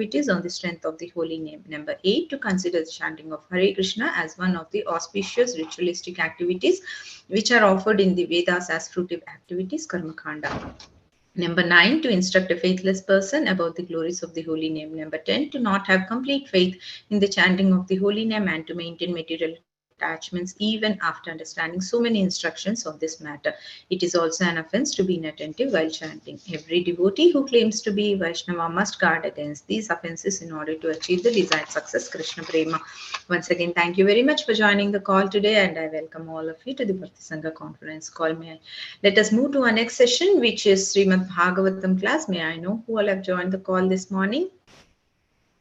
activities on the strength of the holy name. Number 8, to consider the chanting of Hare Krishna as one of the auspicious ritualistic activities which are offered in the Vedas as fruitive activities, Karma Kanda. Number 9, to instruct a faithless person about the glories of the holy name. Number 10, to not have complete faith in the chanting of the holy name and to maintain material attachments even after understanding so many instructions on this matter. It is also an offense to be inattentive while chanting. Every devotee who claims to be Vaishnava must guard against these offenses in order to achieve the desired success. Krishna Prema. Once again, thank you very much for joining the call today, and I welcome all of you to the Bhakti Sangha conference call. Let us move to our next session, which is Srimad Bhagavatam class. May I know who all have joined the call this morning?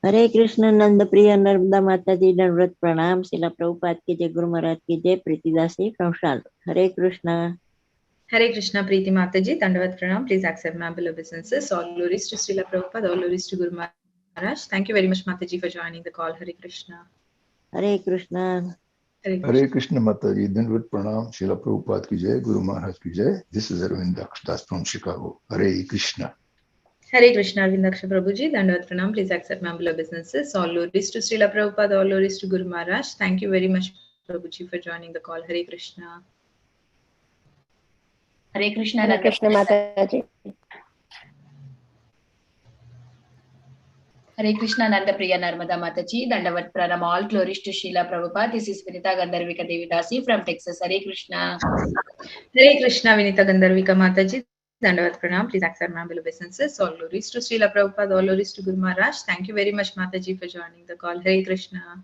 हरे कृष्ण नंद प्रिय नर्मदा माता जी दंडवत प्रणाम। शिला प्रभुपाद की जय, गुरु महाराज की जय। प्रीतिदासी from Charlotte. Hare Krishna. Hare Krishna, Preeti Mataji, Dandavat Pranam. Please accept my humble obeisances. All glories to Srila Prabhupada, all glories to Guru Maharaj. Thank you very much, Mataji, for joining the call. Hare Krishna. Hare Krishna. Hare Krishna Mataji, Dandavat Pranam, Srila Prabhupada ki jai, Guru Maharaj ki jai. This is Arvind Das from Chicago. Hare Krishna. Hare Krishna, Arvindaksha Prabhuji, Dandavat Pranam. Please accept my humble obeisances. All glories to Srila Prabhupada, all glories to Guru Maharaj. Thank you very much, Prabhuji, for joining the call. Hare Krishna. Hare Krishna, Hare Krishna Mataji. Hare Krishna, Nanda Priya Narmada Mataji, Dandavat Pranam, all glories to Srila Prabhupada. This is Vinita Gandharvika Devidasi from Texas. Hare Krishna. Hare Krishna, Vinita Gandharvika Mataji, Dandavat Pranam. Please accept my humble obeisances. All glories to Srila Prabhupada, all glories to Guru Maharaj. Thank you very much, Mataji, for joining the call. Hare Krishna.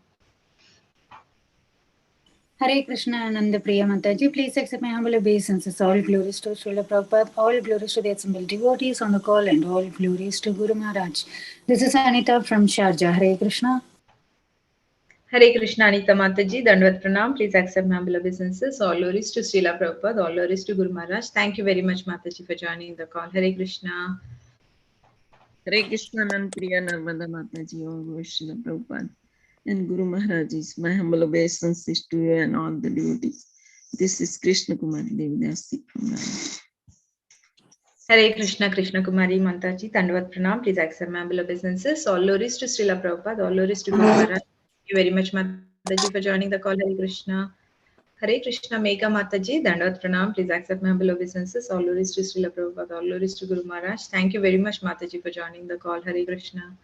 Hare Krishna Nanda Priya Mataji. Please accept my humble obeisances. All glories to Srila Prabhupada, all glories to the assembled devotees on the call, and all glories to Guru Maharaj. This is Anita from Sharjah. Hare Krishna. Hare Krishna, Anita Mataji, Dandavat Pranam. Please accept my humble obeisances. All glories to Srila Prabhupada, all glories to Guru Maharaj. Thank you very much, Mataji, for joining the call. Hare Krishna. Hare Krishna, Nand Priya Narmada Mataji, all glories to Prabhupada and Guru Maharaj. My humble obeisances to you and all the devotees. This is Krishna Kumari Devidasi from Nanda. Hare Krishna, Krishna Kumari Mataji, Dandavat Pranam. Please accept my humble obeisances. All glories to Srila Prabhupada, all glories to Guru Maharaj. Thank you very much, Mataji, for joining the call. Hare Krishna. Hare Krishna, Megha Mataji, Dandavat Pranam. Please accept my humble obeisances. All glories to Srila Prabhupada, all glories to Guru Maharaj. Thank you very much, Mataji, for joining the call. Hare Krishna.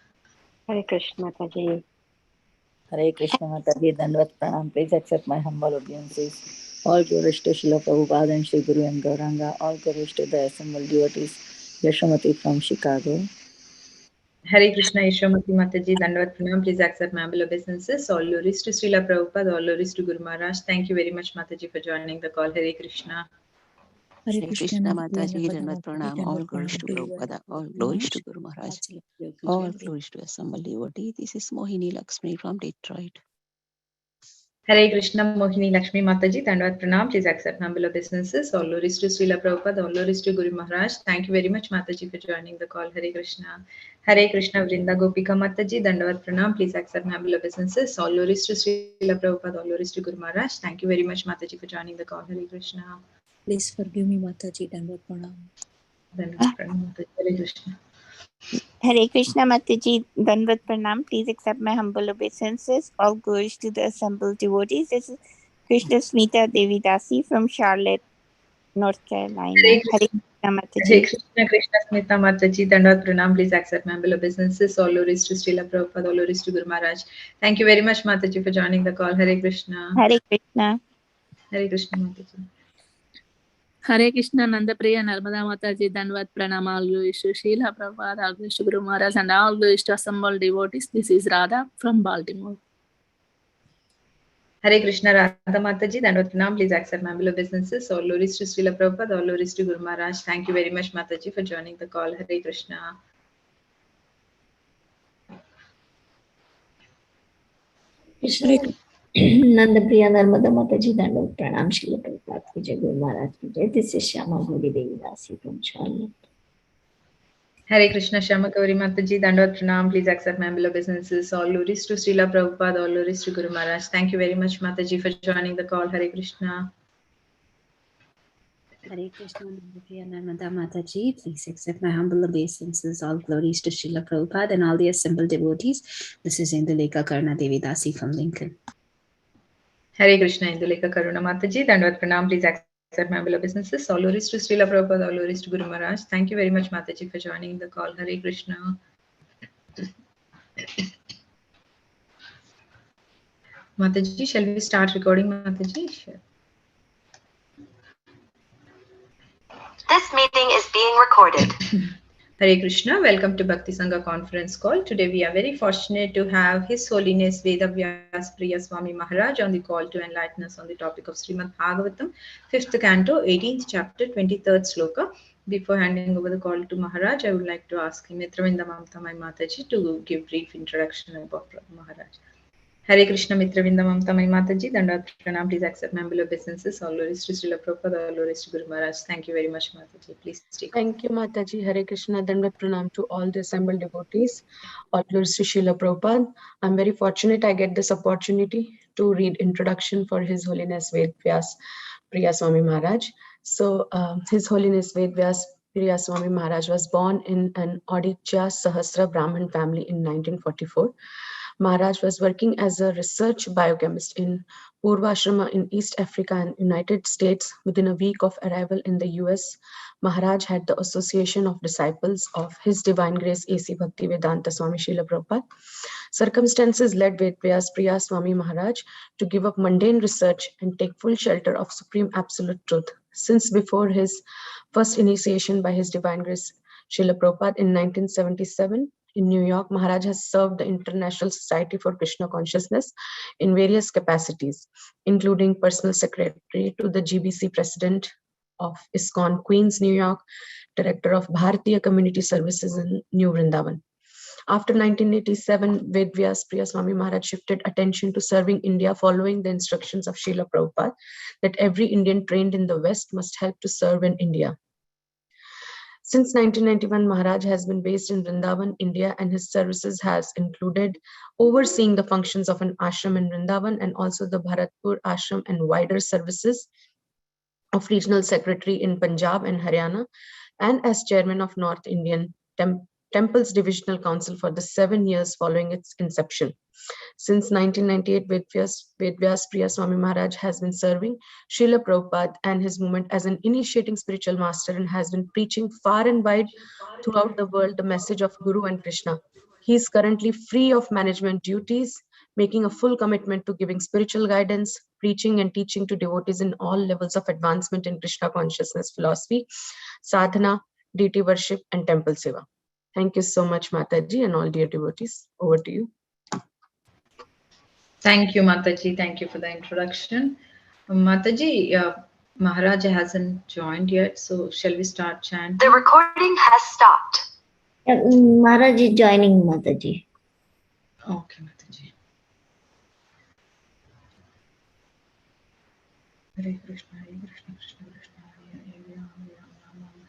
Hare Krishna Mataji. Hare Krishna Mataji, Dandavat Pranam. Please accept my humble obeisances. All glories to Srila Prabhupada and Sri Guru and Gauranga. All glories to the assembled devotees. Yashamati from Chicago. Hare Krishna, Yashamati Mataji, Dandavat Pranam. Please accept my humble obeisances. All glories to Srila Prabhupada, all glories to Guru Maharaj. Thank you very much, Mataji, for joining the call. Hare Krishna. Hare Krishna Mataji, Dandavat Pranam. All glories to Prabhupada, all glories to Guru Maharaj, all glories to assembled devotee. This is Mohini Lakshmi from Detroit. Hare Krishna, Mohini Lakshmi Mataji, Dandavat Pranam. Please accept my humble obeisances. All glories to Srila Prabhupada, all glories to Guru Maharaj. Thank you very much, Mataji, for joining the call. Hare Krishna. Hare Krishna, Vrinda Gopika Mataji, Dandavat Pranam. Please accept my humble obeisances. All glories to Srila Prabhupada, all glories to Guru Maharaj. Thank you very much, Mataji, for joining the call. Hare Krishna. Please forgive me, Mataji, Dandavat Pranam. Dandavat Pranam, Mataji. Hare Krishna. Hare Krishna Mataji, Dandavat Pranam. Please accept my humble obeisances. All glories to the assembled devotees. This is Krishna Smita Devidasi from Charlotte, North Carolina. Hare Hare Krishna. Krishna Mataji. Hare Krishna, Krishna Smita Mataji, Dandavat Pranam. Please accept my humble obeisances. All glories to Srila Prabhupada, all glories to Guru Maharaj. Thank you very much, Mataji, for joining the call. Hare Krishna. Hare Krishna. Hare Krishna, Mataji. Hare Krishna, Nanda Priya Narmada Mataji, Dandavat Pranam, all glories to Srila Prabhupada, all glories to Guru Maharaj, and all glories to assembled devotees. This is Radha from Baltimore. Hare Krishna, Radha Mataji, Dandavat Pranam. Please accept my humble obeisances. All glories to Srila Prabhupada, all glories to Guru Maharaj. Thank you very much, Mataji, for joining the call. Hare Krishna. Nanda Priya Narmada Mataji, Dandavat Pranam, Srila Prabhupada ki jai, Guru Maharaj ki jai. This is Shyama Gauri Devidasi from Charlotte. Hare Krishna, Shyama Gauri Mataji, Dandavat Pranam. Please accept my humble obeisances. All glories to Srila Prabhupada, all glories to Guru Maharaj. Thank you very much, Mataji, for joining the call. Hare Krishna. Hare Krishna, Priya Narmada Mataji, please accept my humble obeisances. All glories to Srila Prabhupada and all the assembled devotees. This is Indulekha Karna Devidasi from Lincoln. Hare Krishna, Indulekha Karuna Mataji, Dandavat Pranam, please accept my humble obeisances. All glories to Srila Prabhupada, all glories to Guru Maharaj. Thank you very much, Mataji, for joining the call. Hare Krishna. Mataji, shall we start recording, Mataji? Sure. This meeting is being recorded. Hare Krishna, welcome to Bhakti Sangha conference call. Today we are very fortunate to have His Holiness Vedavyasa Priya Swami Maharaj on the call to enlighten us on the topic of Srimad Bhagavatam, 5th canto, 18th chapter, 23rd sloka. Before handing over the call to Maharaj, I would like to ask him, Mitravinda Mamtamai Mataji, to give brief introduction about Maharaj. Hare Krishna, Mitravinda Mamtamai Mataji, Dandavat Pranam, please accept my humble obeisances. All glories to Srila Prabhupada, all glories to Guru Maharaj. Thank you very much, Mataji. Please take over. Thank you, Mataji. Hare Krishna. Dandavat Pranam to all the assembled devotees. All glories to Srila Prabhupada. I'm very fortunate I get this opportunity to read introduction for His Holiness Vedavyasa Priya Swami Maharaj. So, His Holiness Vedavyasa Priya Swami Maharaj was born in an Aditya Sahasra Brahmin family in 1944. Maharaj was working as a research biochemist in Purvashrama in East Africa and United States. Within a week of arrival in the US, Maharaj had the association of disciples of His Divine Grace A.C. Bhaktivedanta Swami Srila Prabhupada. Circumstances led Vedavyasa Priya Swami Maharaj to give up mundane research and take full shelter of Supreme Absolute Truth. Since before his first initiation by His Divine Grace Srila Prabhupada in 1977, in New York, Maharaj has served the International Society for Krishna Consciousness in various capacities, including personal secretary to the GBC president of ISKCON Queens, New York, director of Bharatiya Community Services in New Vrindavan. After 1987, Vedavyasa Priya Swami Maharaj shifted attention to serving India following the instructions of Srila Prabhupada that every Indian trained in the West must help to serve in India. Since 1991, Maharaj has been based in Vrindavan, India, and his services has included overseeing the functions of an ashram in Vrindavan and also the Bharatpur ashram and wider services of regional secretary in Punjab and Haryana, and as chairman of North Indian Temples Divisional Council for the 7 years following its inception. Since 1998, Vedavyasa Priya Swami Maharaj has been serving Srila Prabhupada and his movement as an initiating spiritual master and has been preaching far and wide throughout the world the message of Guru and Krishna. He is currently free of management duties, making a full commitment to giving spiritual guidance, preaching and teaching to devotees in all levels of advancement in Krishna consciousness philosophy, sadhana, deity worship, and temple seva. Thank you so much, Mataji, and all dear devotees. Over to you. Thank you, Mataji. Thank you for the introduction. Mataji, Maharaja hasn't joined yet, so shall we start chanting? The recording has stopped. Maharaj is joining, Mataji. Okay, Mataji. Hare Krishna, Hare Krishna, Krishna Krishna, Hare Hare, Hare Rama,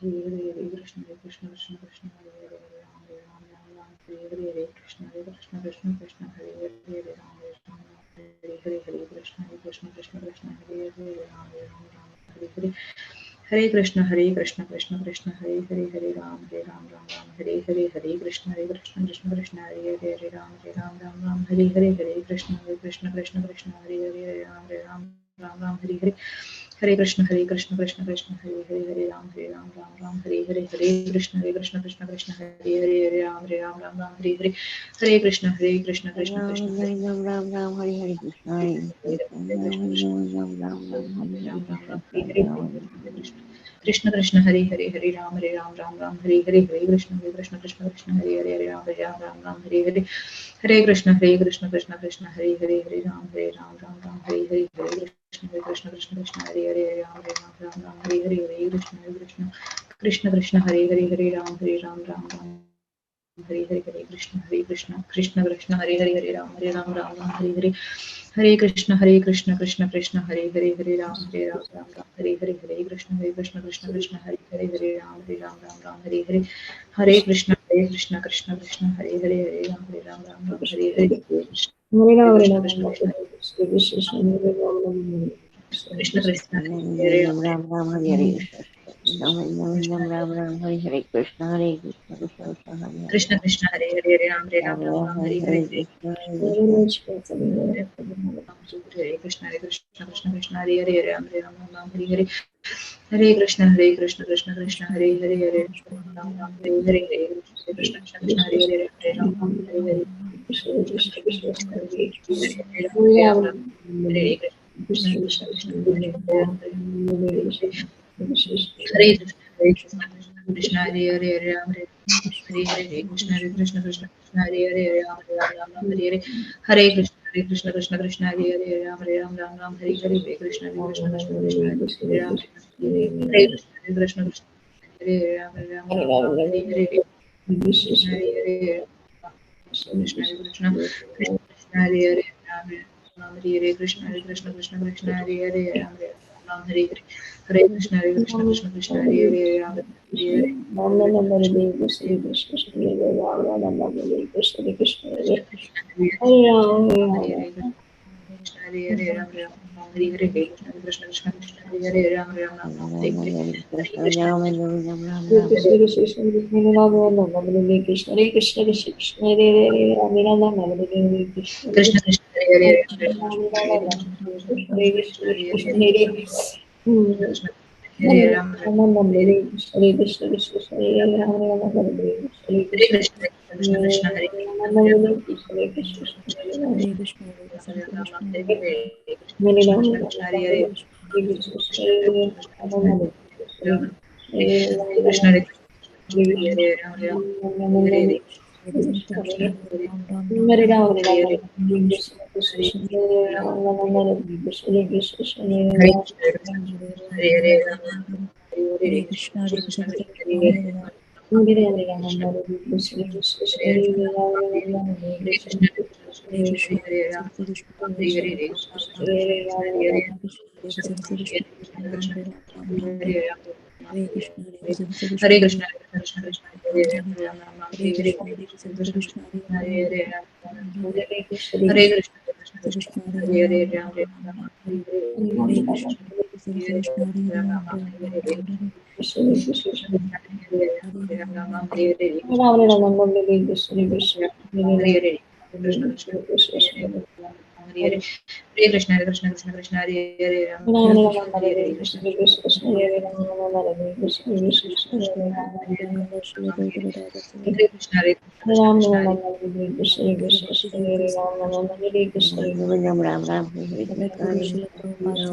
Hare Hare, Krishna Hare Krishna, Krishna Krishna, Hare Hare, Hare Rama, Hare Hare, Krishna Hare Krishna, Krishna Krishna, Hare Hare, Hare Rama, Hare Hare, Hare Krishna, Hare Krishna, Krishna Krishna, Hare Hare, Hare Rama, Hare Hare. Hare Krishna, Hare Krishna, Krishna Krishna, Hare Hare, Hare Ram, Hare Ram, Ram Ram, Hare Hare, Hare Krishna, Hare Krishna, Krishna Krishna, Hare Hare, Hare Ram, Ram Ram, Hare Hare, Hare Krishna, Hare Krishna, Krishna Krishna, Hare Hare, Hare Ram, Ram Ram, Hare Hare. Hare Krishna, Hare Krishna, Krishna Krishna, Hare Hare, Hare Ram, Ram Ram, Hare Hare, Hare Krishna, Hare Krishna, Krishna Krishna, Hare Hare, Hare Ram, Ram Ram, Hare Hare, Hare Krishna, Hare Krishna, Krishna Krishna, Ram Ram Hare Hare Krishna Hare Krishna Krishna, Hare Hare, Hare Ram, Ram Hare Hare, Hare Krishna, Hare Krishna, Krishna Krishna, Hare Hare, Hare Ram, Hare Hare, Hare Krishna, Hare Krishna, Krishna Krishna, Hare Hare, Hare Ram, Ram Hare Hare, Hare Krishna, Krishna Krishna, Hare Hare, Hare Ram, Hare Hare, Hare Krishna, Krishna Krishna, Hare Hare, Hare Ram, Hare Hare, Hare Krishna, Krishna Krishna, Hare Hare, Hare Ram, Hare Hare, Hare Krishna, Krishna Krishna, Hare Hare, Hare Ram, Hare Hare, Hare Krishna, Krishna Krishna, Hare Hare, Hare Ram, Hare Hare, Hare Krishna, Krishna Krishna, Hare Hare, Hare Ram, Hare Hare, Hare Krishna, Krishna Krishna, Krishna Krishna Hare Ram Ram Ram Hare Hare Ram Ram Ram Ram Hare Hare Krishna Krishna Krishna Hare Hare Krishna Krishna Hare Hare Ram Ram Ram Ram Hare Hare Very much for Hare Krishna Krishna Krishna Hare Hare Ram Ram Ram Hare Hare Hare Krishna Krishna Krishna Hare Hare Hare Ram Ram Hare Hare Hare Krishna Krishna Hare Hare Hare Ram Ram Hare Hare Krishna Krishna Hare Hare Hare Ram Hare Krishna Krishna Hare Krishna Krishna Hare Hare Ram Hare Hare Krishna Krishna Krishna Hare Hare Ram Ram Hare Hare Hare Krishna Krishna Krishna Hare Hare Ram Ram Ram Hare Hare Krishna Krishna Krishna Hare Ram Hare Krishna Krishna Hare Ram Ram Hare Hare Krishna Hare Krishna Krishna Krishna Hare Hare Ram Ram Hare Hare Krishna Krishna Krishna Krishna Hare Hare Ram Ram Hare Hare Hare Krishna Krishna Krishna Hare Hare Ram Hare Hare Hare Hare Ram Ram Hare Hare Krishna Krishna Krishna Hare Hare Ram Ram Hare Hare Hare Krishna Krishna Krishna Hare Hare Hare Ram Ram Hare Krishna Krishna Krishna Hare Krishna Krishna Krishna Hare Hare Krishna Hare Ram Ram Hare Hare Hare Krishna Krishna Krishna Hare Ram Ram Hare Hare Krishna Krishna Hare Hare Ram Hare Krishna Krishna Krishna Hare Hare Ram Ram Hare Hare Ram Ram Hare Hare Krishna Krishna Hare Hare Hare Krishna Krishna Krishna Krishna Hare Hare Ram Krishna Hare Hare Krishna Hare Krishna Hare Krishna Krishna Hare Ram Ram Ram Hare Hare Krishna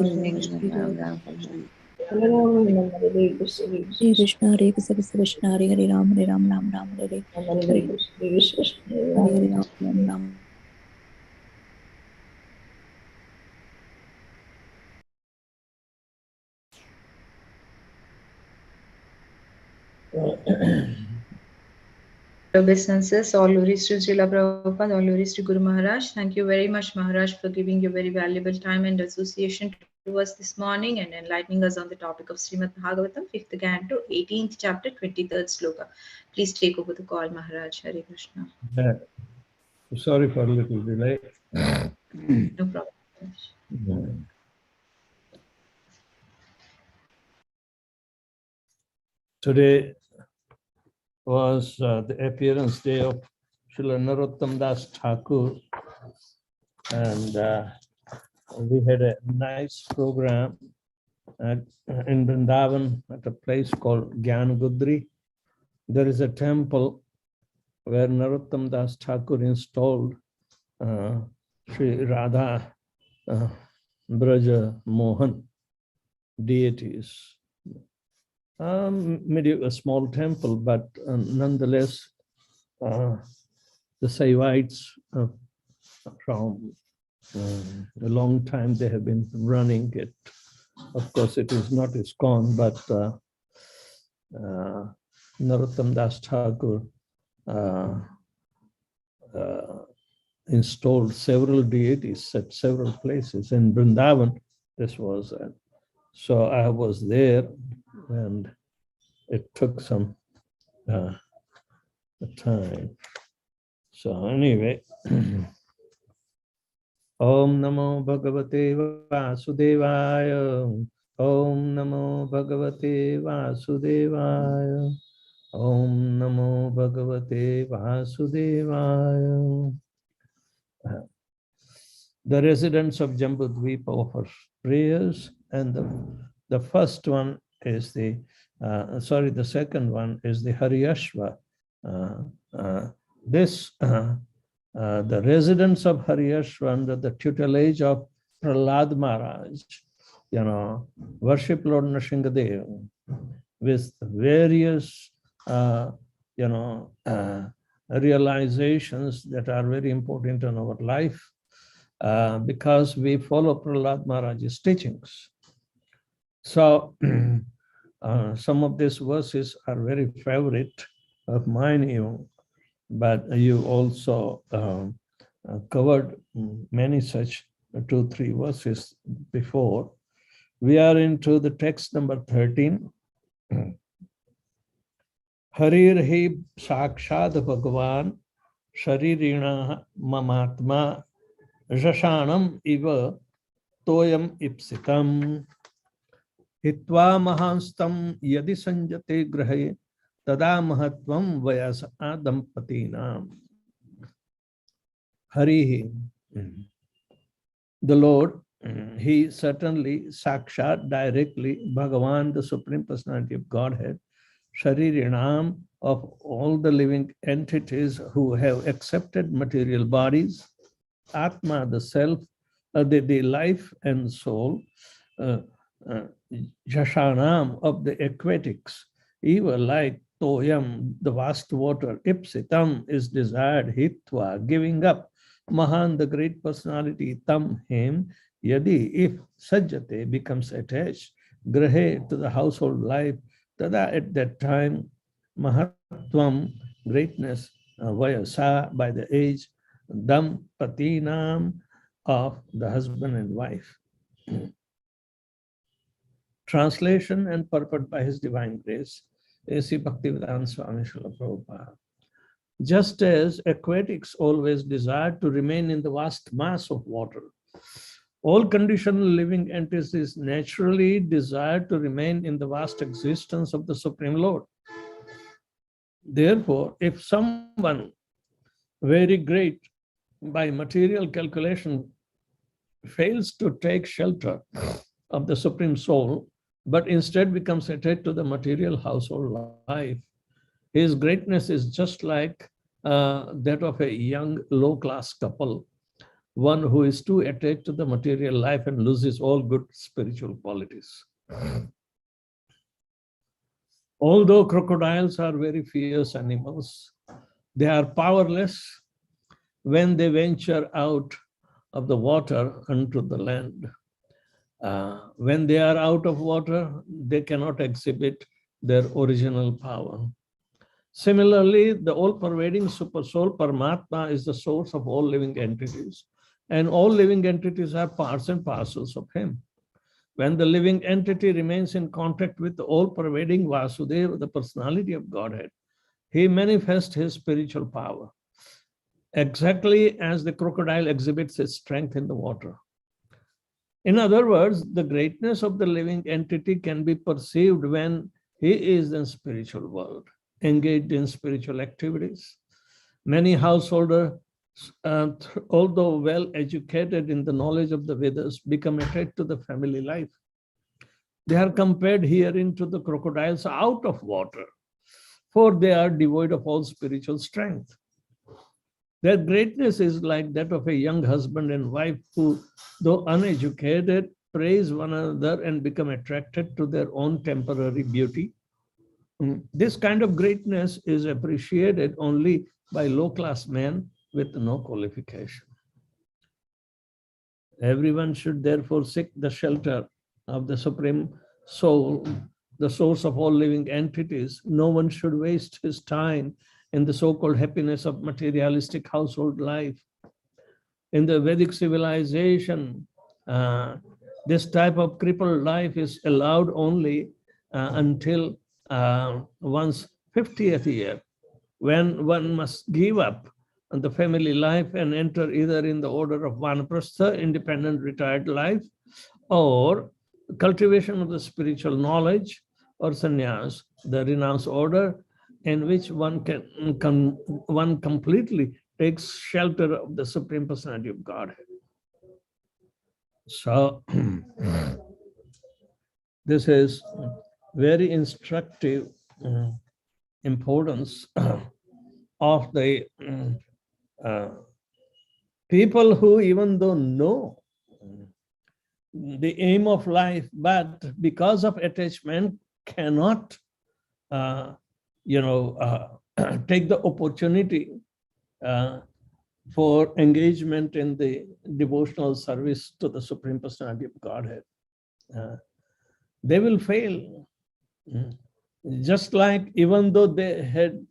Ram Ram Hare Hare Krishna Hare Krishna Krishna Hare Hare Ram Hare Ram Ram Ram Hare Hare Hare Hare Ram Ram Ram. Obeisances, all glories to Srila Prabhupada, all glories to Guru Maharaj. Thank you very much, Maharaj, for giving your very valuable time and association to us this morning and enlightening us on the topic of Srimad Bhagavatam, 5th canto, 18th chapter, 23rd sloka. Please take over the call, Maharaj. Hare Krishna. Sorry for a little delay. No problem. Today was the appearance day of Srila Narottam Das Thakur, and we had a nice program in Vrindavan at a place called Gyanagudri. There is a temple where Narottam Das Thakur installed Sri Radha Braja Mohan deities. Maybe a small temple, but nonetheless, the Saivites from a long time, they have been running it. Of course, it is not ISKCON, but Narottam Das Thakur installed several deities at several places. In Vrindavan, this was. So I was there, and it took some time. So anyway, Om Namo Bhagavate Vasudevaya. Om Namo Bhagavate Vasudevaya. Om Namo Bhagavate Vasudevaya. The residents of Jambudvipa offer prayers, and the first one is the second one is the Haryashva. The residents of Haryashva under the tutelage of Prahlad Maharaj, worship Lord Nrsingadev with various, realizations that are very important in our life, because we follow Prahlad Maharaj's teachings. So some of these verses are very favorite of mine even, but you also covered many such 2-3 verses before. We are into the text number 13. Harir hi sakshad Bhagavan sharirina mamatma jashanam iva toyam ipsitam hitva mahanstam yadi sanjate grahe tada mahatvam vayasa dampatinam. Harihi, the Lord, he certainly sakshat, directly, Bhagavan, the Supreme Personality of Godhead, Sharirinam, of all the living entities who have accepted material bodies, Atma, the self, the life and soul, Jashanam, of the aquatics, even like Toyam, the vast water, Ipsitam is desired, Hitva, giving up, Mahan, the great personality, Tam, him, Yadi, if Sajjate becomes attached, Grahe, to the household life, Tada, at that time, Mahatvam, greatness, Vayasa, by the age, Dam, Patinam, of the husband and wife. Translation and purport by His Divine Grace, A.C. Bhaktivedanta Swami Srila Prabhupada. Just as aquatics always desire to remain in the vast mass of water, all conditional living entities naturally desire to remain in the vast existence of the Supreme Lord. Therefore, if someone very great by material calculation fails to take shelter of the Supreme Soul, but instead becomes attached to the material household life, his greatness is just like that of a young low-class couple, one who is too attached to the material life and loses all good spiritual qualities. Although crocodiles are very fierce animals, they are powerless when they venture out of the water onto the land. When they are out of water, they cannot exhibit their original power. Similarly, the all-pervading Supersoul, Paramatma, is the source of all living entities, and all living entities are parts and parcels of Him. When the living entity remains in contact with the all-pervading Vasudeva, the personality of Godhead, he manifests his spiritual power, exactly as the crocodile exhibits its strength in the water. In other words, the greatness of the living entity can be perceived when he is in spiritual world, engaged in spiritual activities. Many householders, although well educated in the knowledge of the Vedas, become attached to the family life. They are compared herein to the crocodiles out of water, for they are devoid of all spiritual strength. Their greatness is like that of a young husband and wife who, though uneducated, praise one another and become attracted to their own temporary beauty. This kind of greatness is appreciated only by low-class men with no qualification. Everyone should therefore seek the shelter of the Supreme Soul, the source of all living entities. No one should waste his time in the so-called happiness of materialistic household life. In the Vedic civilization, this type of crippled life is allowed only until one's 50th year, when one must give up the family life and enter either in the order of vanaprastha, independent retired life, or cultivation of the spiritual knowledge, or sannyas, the renounced order, in which one completely takes shelter of the Supreme Personality of Godhead. So this is very instructive importance of the people who even though know the aim of life, but because of attachment cannot take the opportunity for engagement in the devotional service to the Supreme Personality of Godhead. They will fail. Just like even though they had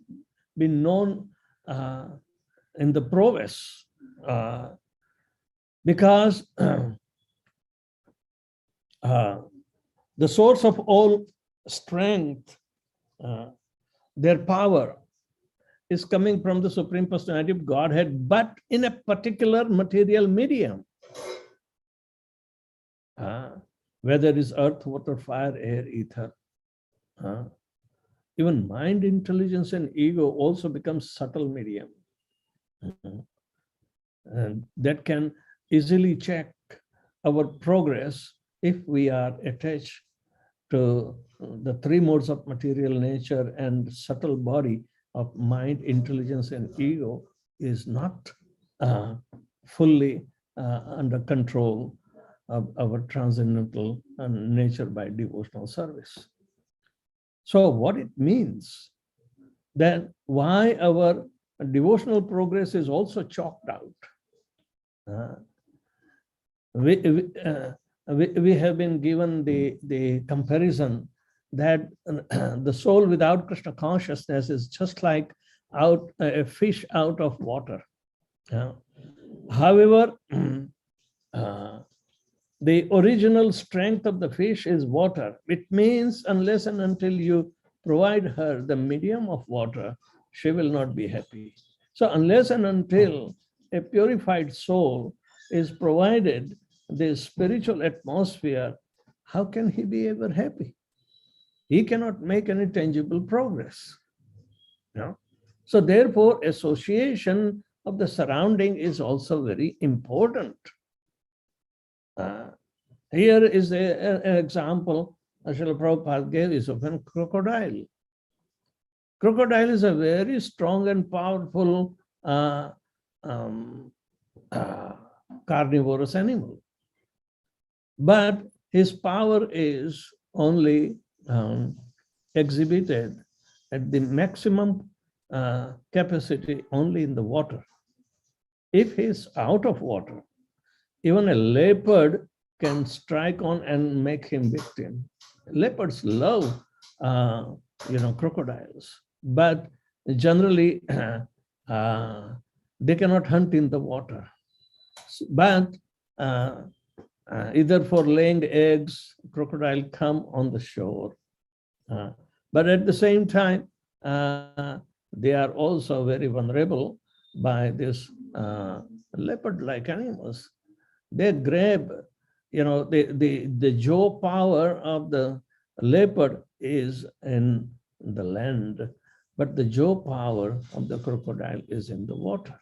been known in the prowess, because the source of all strength, their power, is coming from the Supreme Personality of Godhead, but in a particular material medium. Whether it is earth, water, fire, air, ether. Even mind, intelligence, and ego also becomes subtle medium. And that can easily check our progress if we are attached to the three modes of material nature, and subtle body of mind, intelligence, and ego is not fully under control of our transcendental nature by devotional service. So what it means, then why our devotional progress is also chalked out. We have been given the comparison that the soul without Krishna consciousness is just like a fish out of water. However, the original strength of the fish is water. It means unless and until you provide her the medium of water, she will not be happy. So unless and until a purified soul is provided the spiritual atmosphere, how can he be ever happy? He cannot make any tangible progress. So therefore, association of the surrounding is also very important. Here is an example Srila Prabhupada gave is of a crocodile. Crocodile is a very strong and powerful carnivorous animal. But his power is only exhibited at the maximum capacity only in the water. If he's out of water, even a leopard can strike on and make him victim. Leopards love, crocodiles, but generally they cannot hunt in the water. But either for laying eggs, crocodile come on the shore. But at the same time, they are also very vulnerable by this leopard-like animals. They grab, the jaw power of the leopard is in the land, but the jaw power of the crocodile is in the water.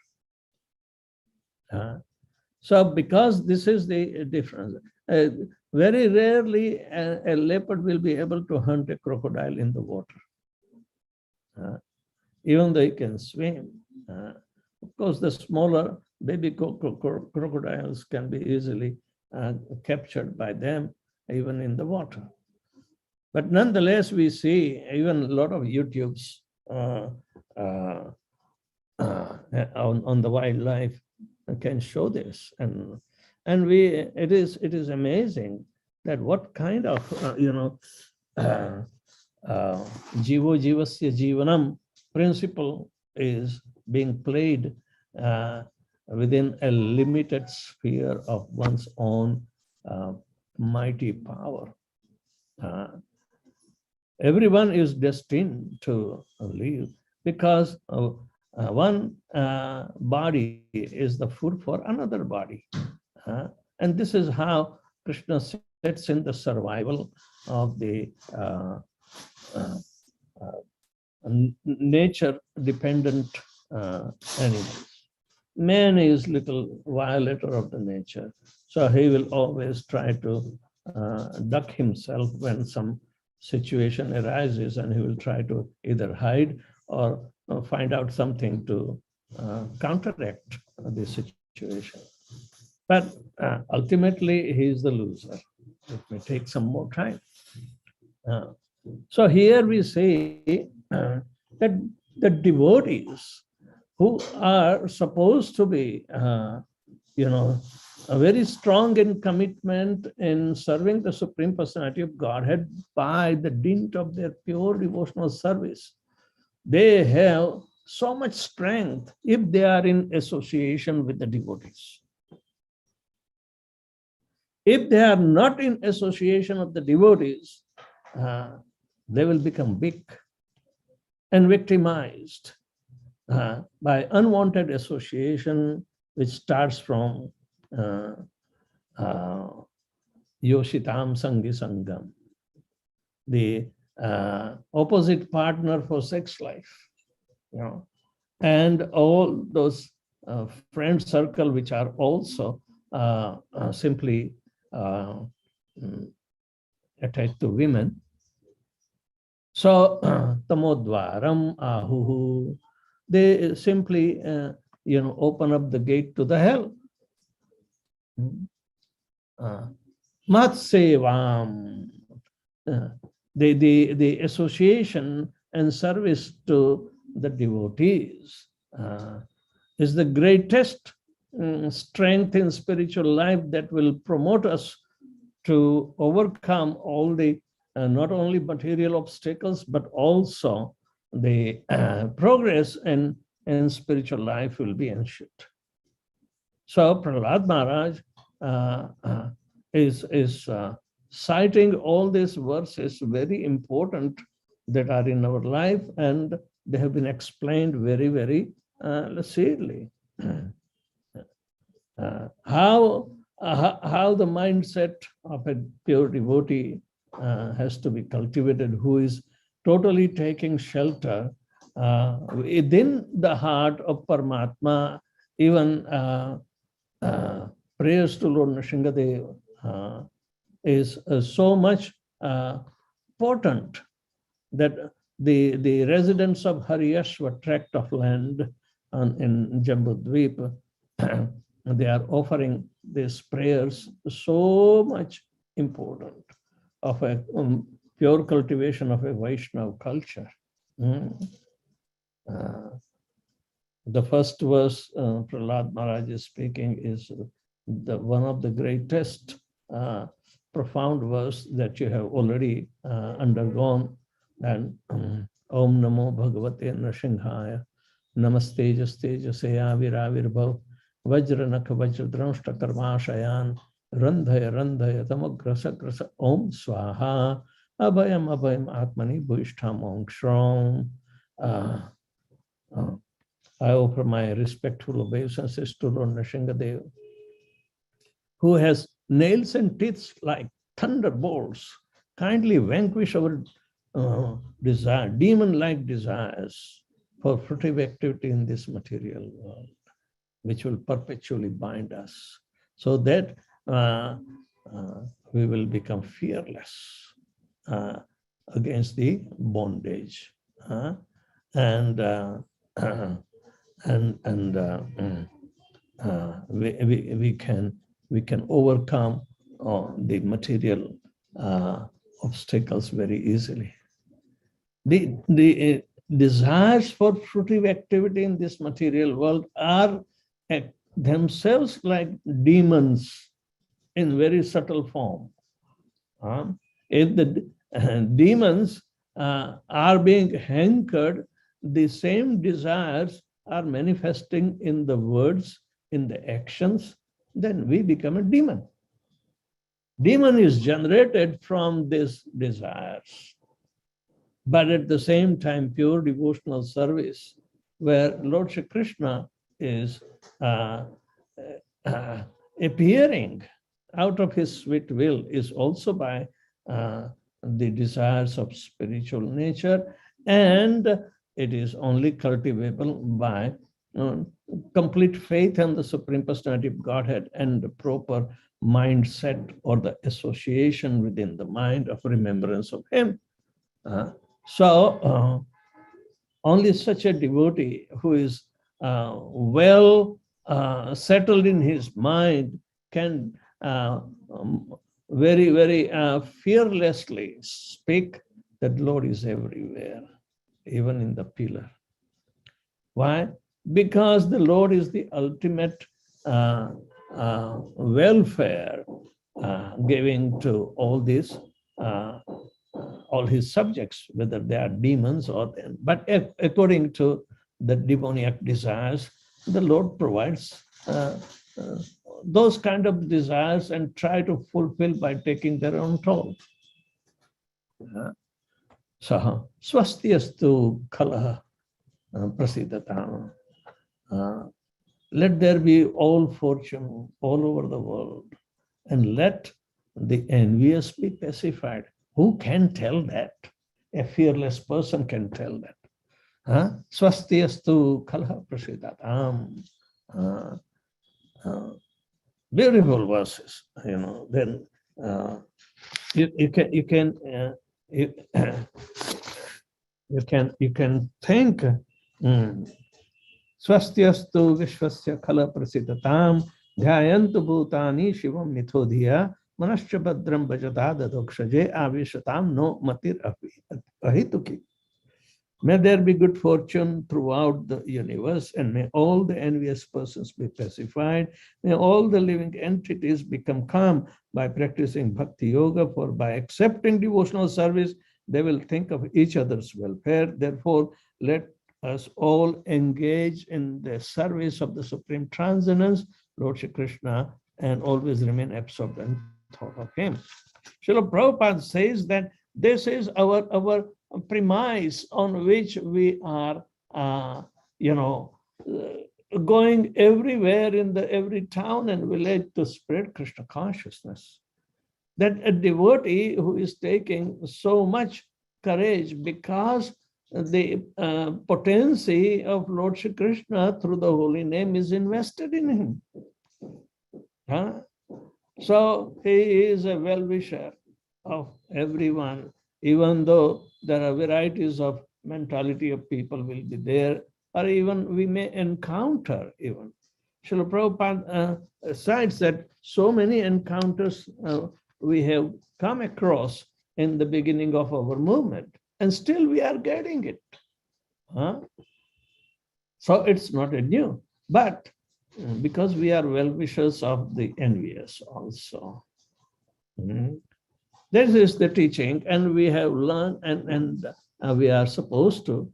So because this is the difference, very rarely a leopard will be able to hunt a crocodile in the water, even though it can swim. Of course, the smaller baby crocodiles can be easily captured by them, even in the water. But nonetheless, we see even a lot of YouTubes on the wildlife can show this, and it is amazing that what kind of jivo jivasya jivanam principle is being played within a limited sphere of one's own mighty power. Everyone is destined to live because One body is the food for another body. And this is how Krishna sets in the survival of the nature-dependent animals. Man is little violator of the nature, so he will always try to duck himself when some situation arises, and he will try to either hide or find out something to counteract the situation. But ultimately, he is the loser. It may take some more time. So here we say that the devotees who are supposed to be, very strong in commitment in serving the Supreme Personality of Godhead by the dint of their pure devotional service, they have so much strength if they are in association with the devotees. If they are not in association of the devotees, they will become weak and victimized by unwanted association, which starts from Yoshitam Sangi Sangam, the opposite partner for sex life, and all those friend circle which are also simply attached to women. So tamodvaram ahuhu, they simply open up the gate to the hell. Matsevam, the association and service to the devotees is the greatest strength in spiritual life that will promote us to overcome all the not only material obstacles, but also the progress in spiritual life will be ensured. So Prahlad Maharaj is citing all these verses, very important, that are in our life, and they have been explained very, very lucidly. How the mindset of a pure devotee has to be cultivated, who is totally taking shelter within the heart of Paramatma. Even prayers to Lord Nrsingadev is so much potent that the residents of Haryashva tract of land in Jambudvipa, they are offering these prayers, so much important of a pure cultivation of a Vaishnava culture. The first verse Prahlad Maharaj is speaking is one of the greatest profound verse that you have already undergone. And Om Namo Bhagavate Nrsinghaya Namaste Jastejasaya Viravirbhav Vajranakha Vajradranshta Karmashayan Randhaya Randhaya Tamagrasa Grasa Om Swaha Abhayam Abhayam Atmani Bhuishtham Om Shrom. I offer my respectful obeisances to Lord Nrsingadev, who has nails and teeth like thunderbolts. Kindly vanquish our desire, demon-like desires for fruitive activity in this material world, which will perpetually bind us, so that we will become fearless against the bondage, and we can overcome the material obstacles very easily. The desires for fruitive activity in this material world are themselves like demons in very subtle form. If the demons are being hankered, the same desires are manifesting in the words, in the actions, then we become a demon. Demon is generated from these desires. But at the same time, pure devotional service where Lord Shri Krishna is appearing out of his sweet will is also by the desires of spiritual nature, and it is only cultivable by complete faith in the Supreme Personality of Godhead and the proper mindset or the association within the mind of remembrance of him. Only such a devotee who is well settled in his mind can very, very fearlessly speak that Lord is everywhere, even in the pillar. Why? Because the Lord is the ultimate welfare giving to all this, all his subjects, whether they are demons or them. But according to the demoniac desires, the Lord provides those kind of desires and try to fulfill by taking their own toll. So, swastyastu kalaha prasidatam. Let there be all fortune all over the world, and let the envious be pacified. Who can tell that? A fearless person can tell that. Swastyastu kalaha prasidatam. Beautiful verses, you know. Then you can think. Swastyastu vishvasya khala prasidatam dhyayantu bhutani shivam mithodhiya manascha badram bhajata dadokshaje avishatam no matir ahituki. May there be good fortune throughout the universe, and may all the envious persons be pacified. May all the living entities become calm by practicing bhakti yoga, for by accepting devotional service, they will think of each other's welfare. Therefore, let us all engage in the service of the Supreme Transcendence, Lord Shri Krishna, and always remain absorbed in thought of him. Srila Prabhupada says that this is our premise on which we are, going everywhere in every town and village to spread Krishna consciousness. That a devotee who is taking so much courage because the potency of Lord Shri Krishna through the holy name is invested in him. So he is a well-wisher of everyone, even though there are varieties of mentality of people will be there, or even we may encounter even. Srila Prabhupada cites that so many encounters we have come across in the beginning of our movement, and still we are getting it. So it's not a new, but because we are well-wishers of the envious also. This is the teaching, and we have learned, and we are supposed to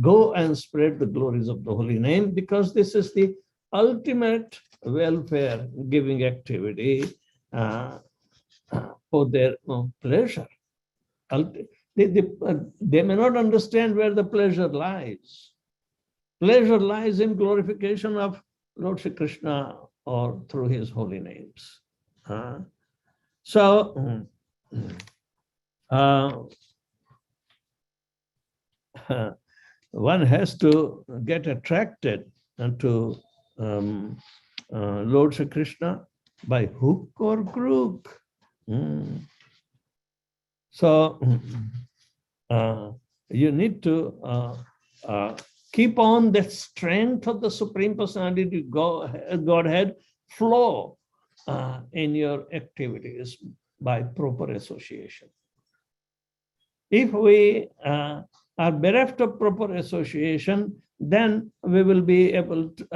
go and spread the glories of the holy name, because this is the ultimate welfare giving activity for their pleasure. They may not understand where the pleasure lies. Pleasure lies in glorification of Lord Shri Krishna or through his holy names. So one has to get attracted to Lord Shri Krishna by hook or crook. So you need to keep on the strength of the Supreme Personality Godhead flow in your activities by proper association. If we are bereft of proper association, then we will be able to,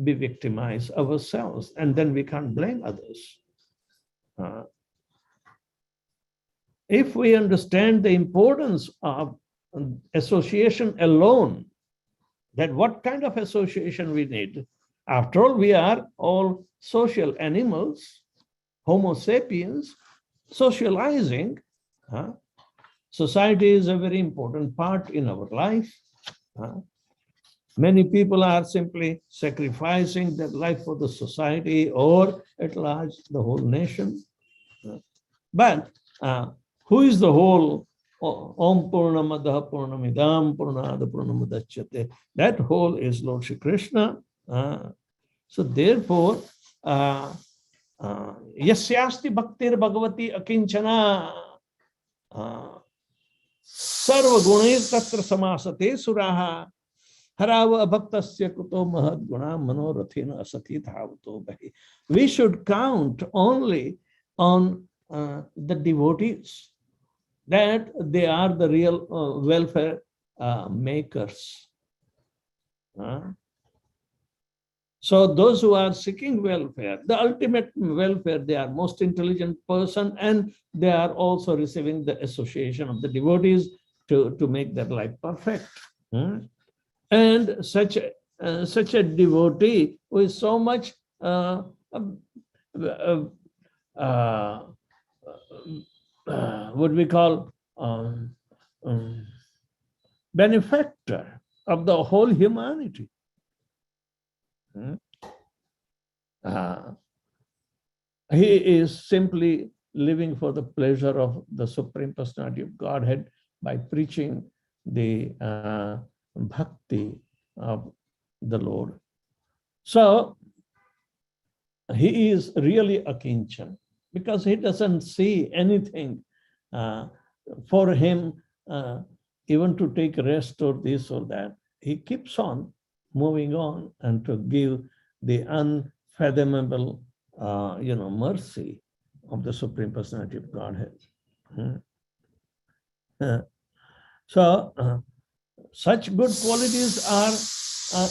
be victimized ourselves, and then we can't blame others. If we understand the importance of association alone, that what kind of association we need. After all, we are all social animals, Homo sapiens, socializing. Society is a very important part in our life. Many people are simply sacrificing their life for the society or at large the whole nation. But who is the whole? Om Purnamadaha Purnamidam Purnada Purnamadachyate. That whole is Lord Shri Krishna. So therefore, Yasyasti Bhaktir Bhagavati Akinchana Sarva Gunir Tatra Samasate Suraha Harava Bhaktasya Kuto Mahad Guna Manorathena Asati Dhavato Bahi. We should count only on the devotees, that they are the real welfare makers. So those who are seeking welfare, the ultimate welfare, they are most intelligent person, and they are also receiving the association of the devotees to make their life perfect. And such a devotee who is so much what we call benefactor of the whole humanity. He is simply living for the pleasure of the Supreme Personality of Godhead by preaching the bhakti of the Lord. So he is really a kinchan, because he doesn't see anything for him even to take rest or this or that. He keeps on moving on and to give the unfathomable mercy of the Supreme Personality of Godhead. So such good qualities are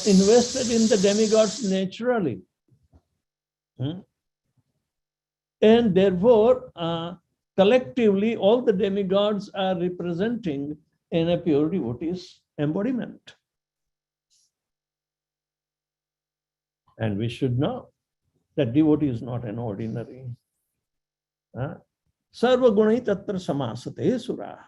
invested in the demigods naturally. And therefore, collectively, all the demigods are representing in a pure devotee's embodiment. And we should know that devotee is not an ordinary. Sarva gunai tatra samasate suraha.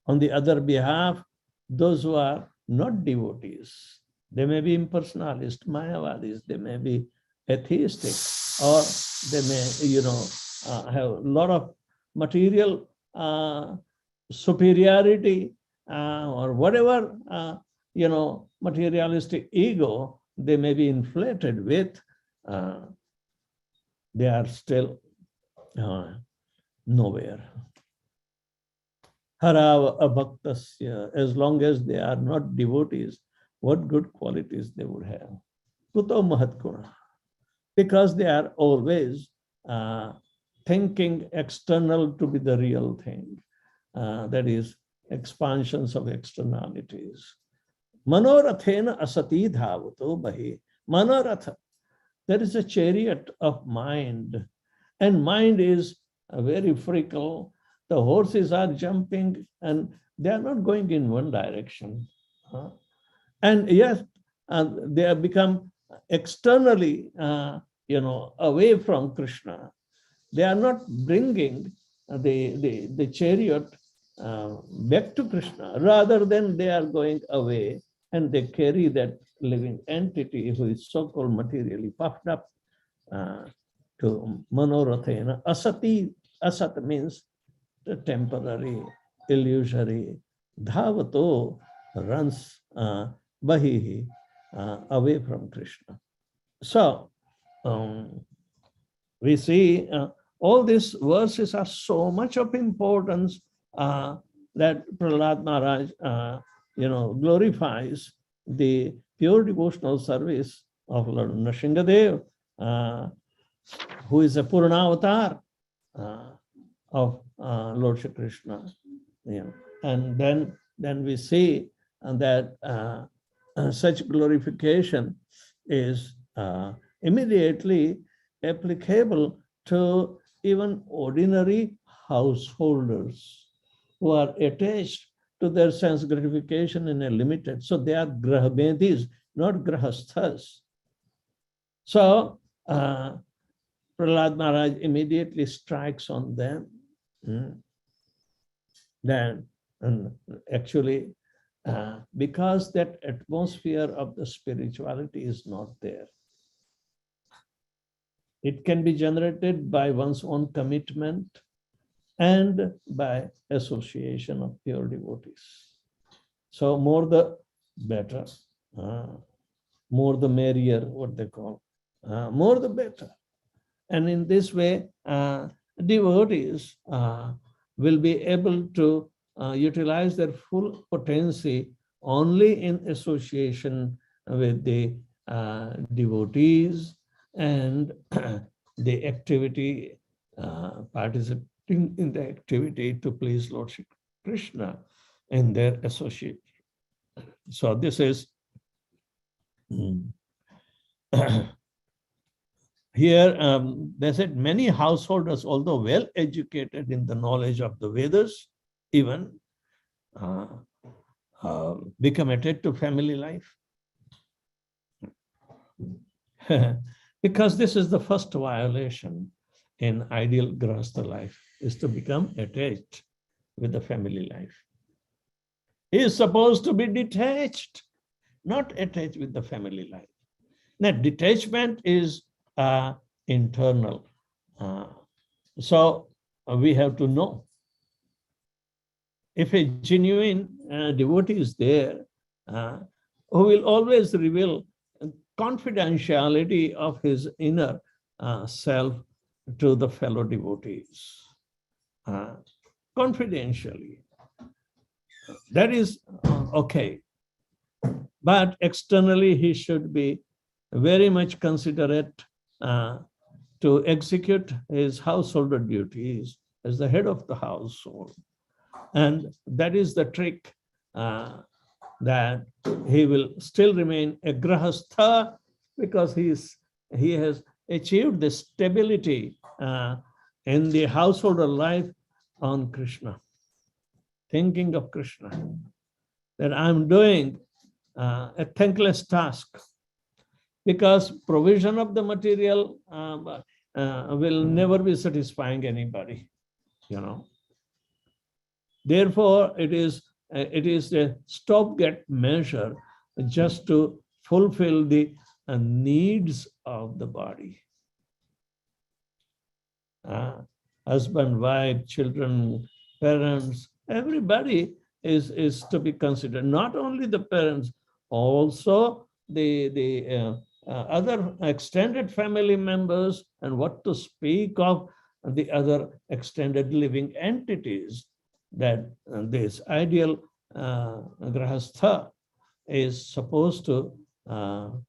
On the other behalf, those who are not devotees, they may be impersonalist, Mayavadis, they may be atheistic, or they may, have a lot of material superiority or whatever, materialistic ego they may be inflated with, they are still nowhere. Harava abhaktasya, as long as they are not devotees, what good qualities they would have. Kuto mahatguna, because they are always thinking external to be the real thing, that is expansions of externalities. Manorathena asati dhavato bahi. Manoratha, there is a chariot of mind, and mind is very fickle. The horses are jumping and they are not going in one direction. And yes, they have become externally, away from Krishna. They are not bringing the chariot back to Krishna. Rather than they are going away and they carry that living entity who is so-called materially puffed up to Manorathena. Asati, asat means the temporary, illusory. Dhavato runs bahihi, away from Krishna. So we see all these verses are so much of importance that Prahlad Maharaj glorifies the pure devotional service of Lord Nrsingadev, who is a Purna avatar of Lord Shri Krishna. And then we see that such glorification is immediately applicable to even ordinary householders who are attached to their sense gratification in a limited. So they are grahamedis, not grahasthas. So Prahlad Maharaj immediately strikes on them. Then, actually, because that atmosphere of the spirituality is not there. It can be generated by one's own commitment and by association of pure devotees. So more the better, more the merrier, what they call, more the better. And in this way, devotees will be able to utilize their full potency only in association with the devotees and the activity, participating in the activity to please Lord Shri Krishna in their association. So this is here, they said many householders, although well educated in the knowledge of the Vedas, even become attached to family life. Because this is the first violation in ideal Grahastha life, is to become attached with the family life. He is supposed to be detached, not attached with the family life. Now, detachment is internal. So we have to know. If a genuine devotee is there, who will always reveal confidentiality of his inner self to the fellow devotees. Confidentially. That is okay. But externally, he should be very much considerate to execute his householder duties as the head of the household. And that is the trick, that he will still remain a grahastha because he has achieved the stability in the householder life on Krishna, thinking of Krishna, that I'm doing a thankless task, because provision of the material will never be satisfying anybody, you know. Therefore, it is a stopgap measure just to fulfill the needs of the body. Husband, wife, children, parents, everybody is to be considered. Not only the parents, also the other extended family members, and what to speak of the other extended living entities, that this ideal grahastha is supposed to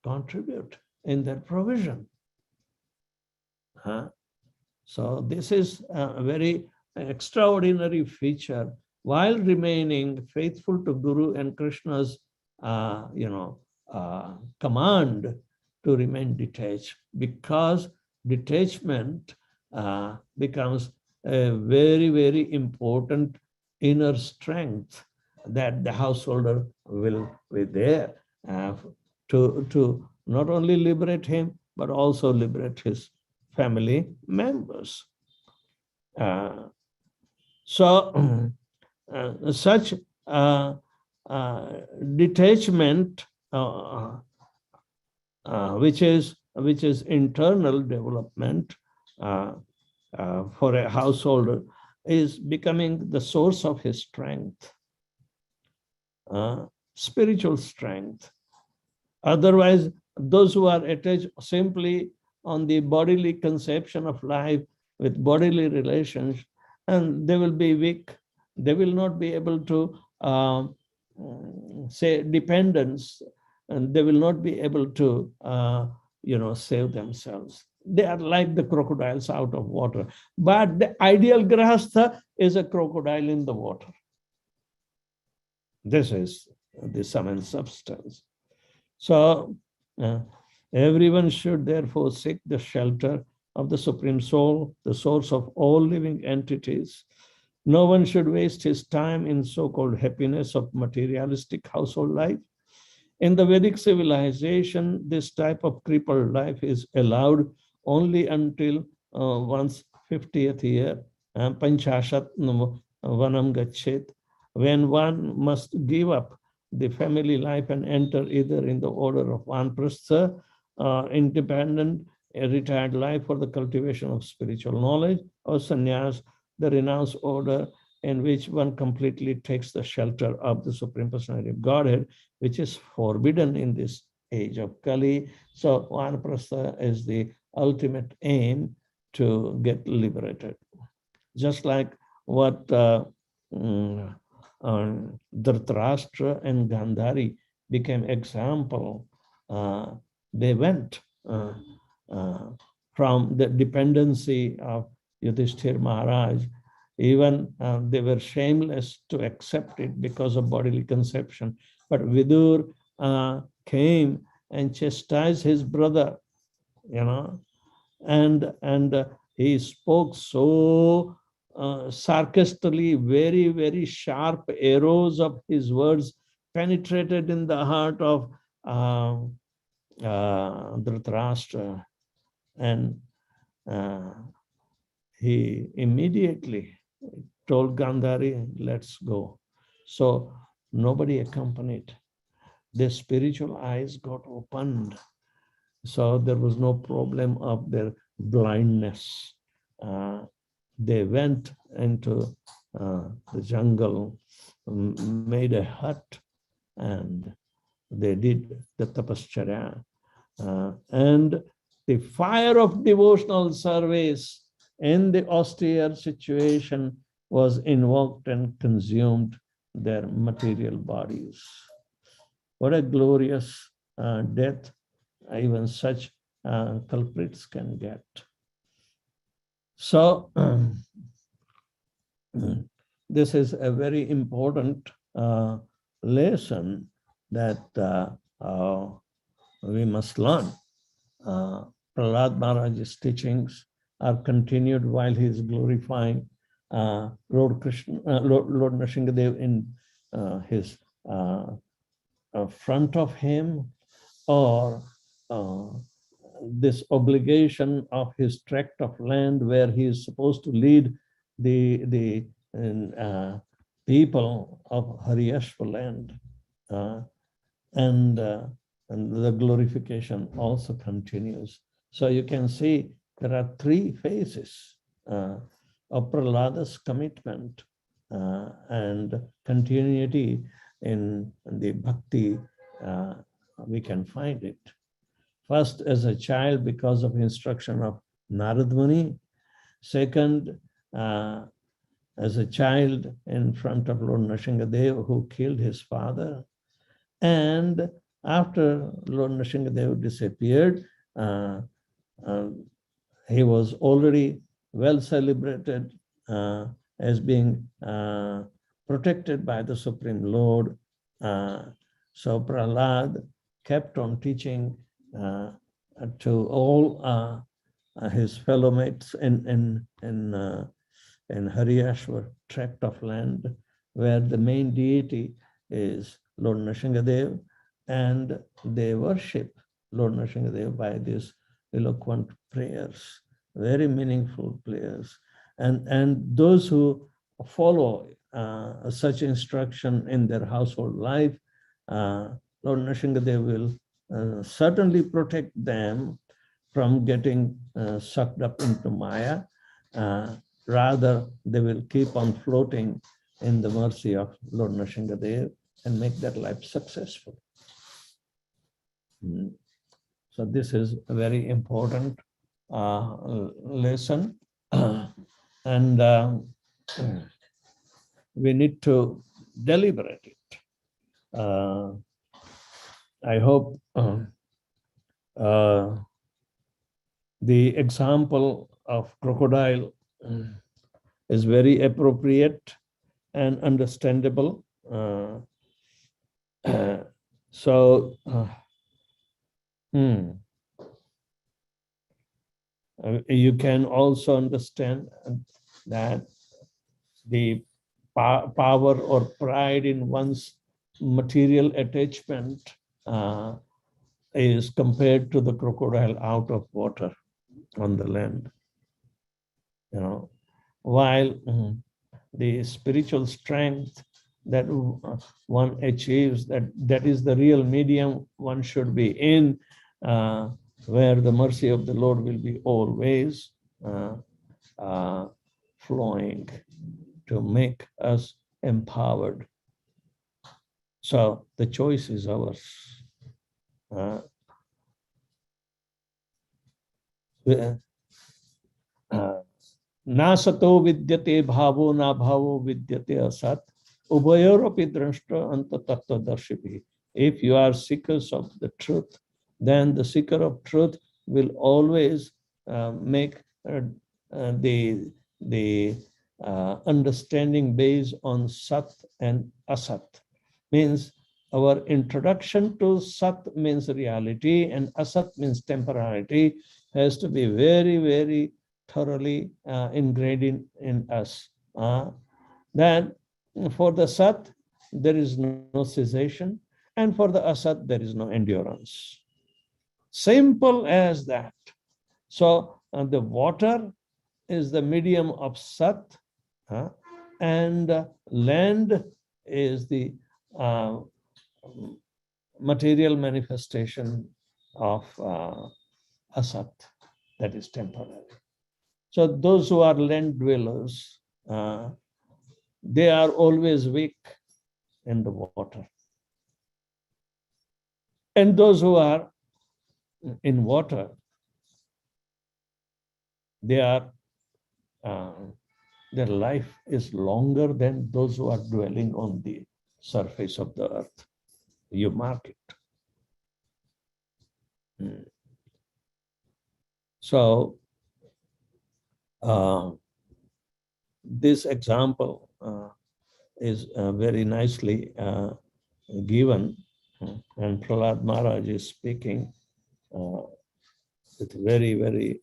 contribute in their provision. So this is a very extraordinary feature, while remaining faithful to Guru and Krishna's command to remain detached, because detachment becomes a very, very important inner strength that the householder will be there to not only liberate him, but also liberate his family members. Such detachment, which is internal development for a householder, is becoming the source of his strength, spiritual strength. Otherwise, those who are attached simply on the bodily conception of life with bodily relations, and they will be weak. They will not be able to say dependence, and they will not be able to save themselves. They are like the crocodiles out of water. But the ideal grahastha is a crocodile in the water. This is the sum and substance. So everyone should therefore seek the shelter of the Supreme Soul, the source of all living entities. No one should waste his time in so-called happiness of materialistic household life. In the Vedic civilization, this type of crippled life is allowed only until one's 50th year, Panchashat Vanam Gachet, when one must give up the family life and enter either in the order of Vanprastha, independent, a retired life for the cultivation of spiritual knowledge, or sannyas, the renounced order in which one completely takes the shelter of the Supreme Personality of Godhead, which is forbidden in this age of Kali. So Vanaprastha is the ultimate aim to get liberated. Just like what Dhritarashtra and Gandhari became example. They went from the dependency of Yudhishthir Maharaj. Even they were shameless to accept it because of bodily conception. But Vidur came and chastised his brother, and he spoke so sarcastically, very, very sharp arrows of his words penetrated in the heart of Dhritarashtra, and he immediately told Gandhari, let's go. So nobody accompanied. Their spiritual eyes got opened. So there was no problem of their blindness. They went into the jungle, made a hut, and they did the tapascharya. And the fire of devotional service in the austere situation was invoked and consumed their material bodies. What a glorious death even such culprits can get. So this is a very important lesson that we must learn. Prahlad Maharaj's teachings are continued while he is glorifying Lord Nrsimhadev in his front of him, or this obligation of his tract of land where he is supposed to lead the people of Hariyashva land, and the glorification also continues. So you can see there are three phases of Prahlada's commitment and continuity in the bhakti. We can find it. First, as a child, because of instruction of Narad Muni. Second, as a child in front of Lord Nrsimhadev, who killed his father. And after Lord Nrsimhadev disappeared, he was already well celebrated as being protected by the Supreme Lord. So Prahlad kept on teaching to all his fellow mates in Hariyashva tract of land, where the main deity is Lord Nrsimhadev, and they worship Lord Nrsimhadev by these eloquent prayers, very meaningful prayers. And those who follow such instruction in their household life, Lord Nrsimhadev will certainly protect them from getting sucked up into Maya. Rather, they will keep on floating in the mercy of Lord Nrsimhadev and make their life successful. So this is a very important lesson, and we need to deliberate it. I hope the example of crocodile is very appropriate and understandable. You can also understand that the power or pride in one's material attachment is compared to the crocodile out of water on the land. while the spiritual strength that one achieves, that is the real medium one should be in, where the mercy of the Lord will be always flowing to make us empowered. So the choice is ours. Na sato vidyate bhavo na bhavo vidyate asat ubayoropi drashta anta tattva darshipi. If you are seekers of the truth, then the seeker of truth will always make the understanding based on sat and asat. Means our introduction to sat means reality and asat means temporality has to be very, very thoroughly ingrained in us. Then for the sat, there is no cessation, and for the asat, there is no endurance. Simple as that. So the water is the medium of sat, and land is the material manifestation of asat, that is temporary. So those who are land dwellers, they are always weak in the water. And those who are in water, they are their life is longer than those who are dwelling on the surface of the earth. You mark it. So this example is very nicely given, and Prahlad Maharaj is speaking with very, very,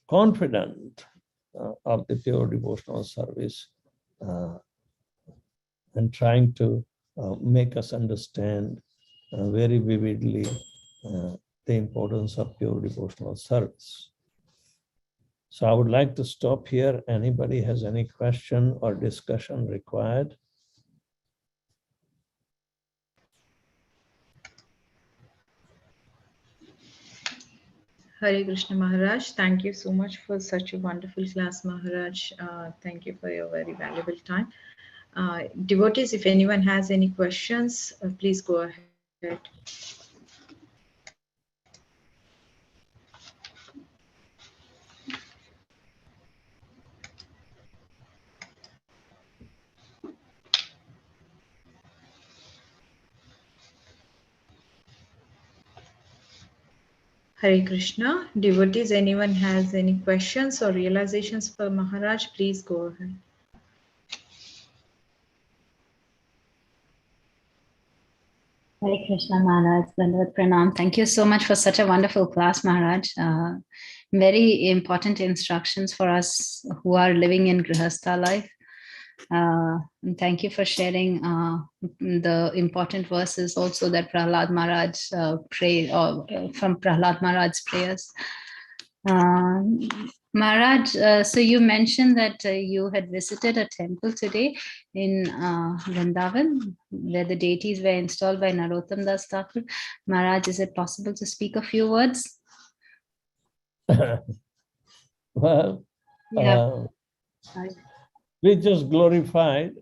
confident of the pure devotional service, and trying to make us understand very vividly the importance of pure devotional service. So I would like to stop here. Anybody has any question or discussion required? Hare Krishna Maharaj, thank you so much for such a wonderful class, Maharaj. Thank you for your very valuable time. Devotees, if anyone has any questions, please go ahead. Hare Krishna. Devotees, anyone has any questions or realizations for Maharaj, please go ahead. Hare Krishna Maharaj, Dandavad Pranam. Thank you so much for such a wonderful class, Maharaj. Very important instructions for us who are living in Grihastha life. And thank you for sharing the important verses also that Prahlad Maharaj prayed, from Prahlad Maharaj's prayers. Maharaj, so you mentioned that you had visited a temple today in Vrindavan, where the deities were installed by Narottam Das Thakur. Maharaj, is it possible to speak a few words? Well, yeah. We just glorified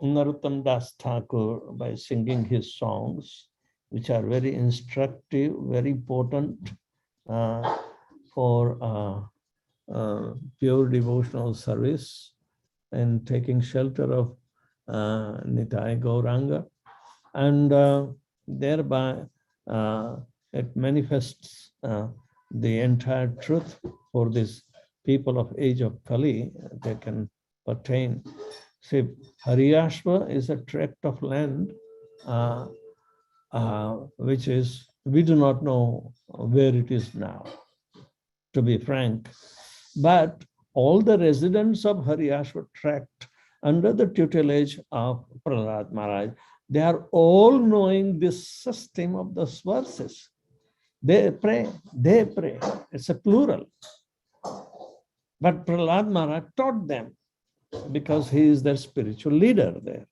Narottam Das Thakur by singing his songs, which are very instructive, very potent for pure devotional service and taking shelter of Nitai Gauranga. And thereby it manifests the entire truth for this people of age of Kali. They can pertain. See, Haryashva is a tract of land which is, we do not know where it is now, to be frank. But all the residents of Haryashva tract under the tutelage of Prahlad Maharaj, they are all knowing this system of the verses. They pray. It's a plural. But Prahlad Maharaj taught them because he is their spiritual leader there.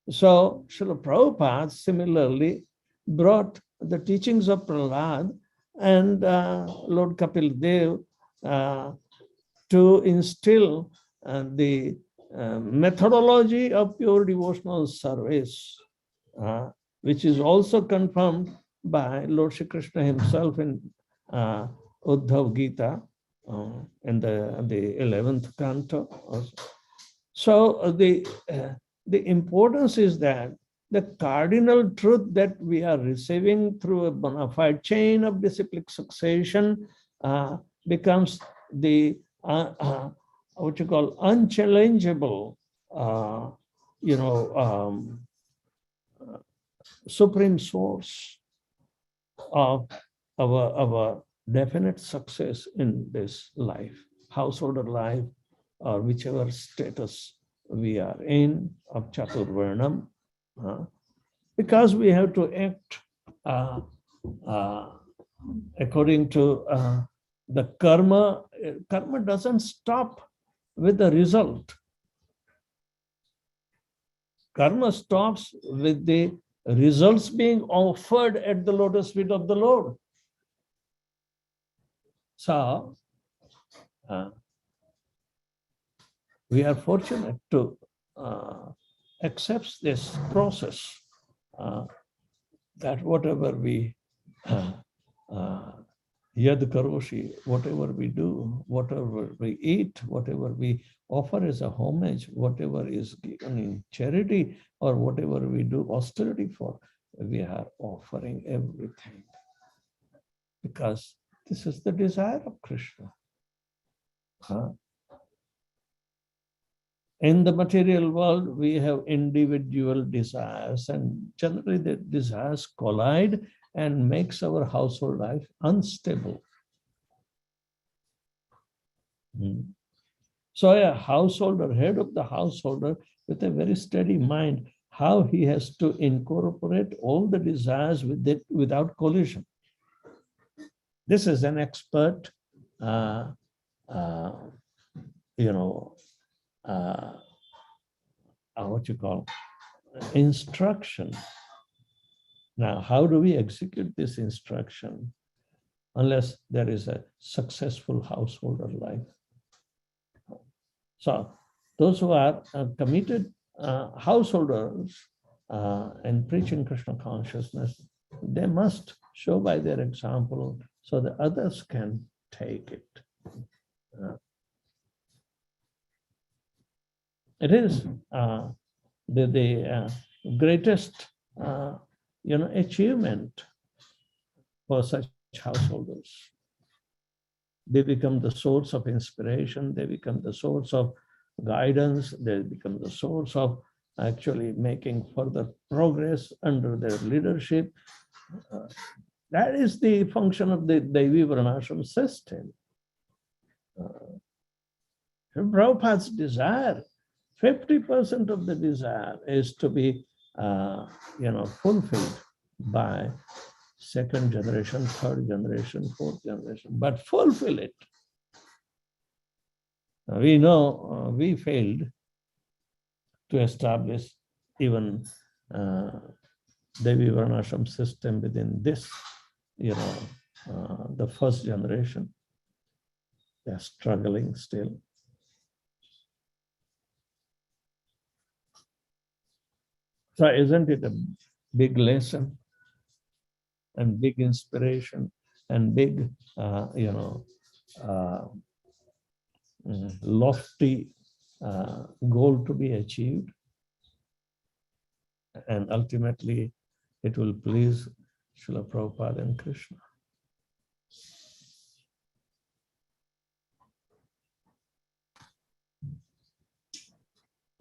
So Srila Prabhupada similarly brought the teachings of Prahlad and Lord Kapil Dev to instill the methodology of pure devotional service, which is also confirmed by Lord Shri Krishna himself in Uddhav Gita in the 11th canto. So the importance is that the cardinal truth that we are receiving through a bona fide chain of disciplic succession becomes the what you call unchallengeable, supreme source of our definite success in this life, householder life, or whichever status we are in of Chaturvarnam, because we have to act according to the karma. Karma doesn't stop with the result. Karma stops with the results being offered at the lotus feet of the Lord. So, we are fortunate to accept this process, that whatever we yad karoshi, whatever we do, whatever we eat, whatever we offer as a homage, whatever is given in charity, or whatever we do austerity for, we are offering everything. Because this is the desire of Krishna. In the material world, we have individual desires, and generally the desires collide and makes our household life unstable. So a householder, head of the householder, with a very steady mind, how he has to incorporate all the desires with it without collision. This is an expert, what you call instruction. Now, how do we execute this instruction unless there is a successful householder life? So those who are committed householders in preaching Krishna consciousness, they must show by their example so that others can take it. It is the greatest achievement for such householders. They become the source of inspiration, they become the source of guidance, they become the source of actually making further progress under their leadership. That is the function of the Devi Varnashram system. Prabhupada's desire, 50% of the desire is to be fulfilled by second generation, third generation, fourth generation, but fulfill it. We know we failed to establish even Devi Varnashram system within this, the first generation. They are struggling still. So isn't it a big lesson and big inspiration and big, lofty goal to be achieved? And ultimately, it will please Srila Prabhupada and Krishna.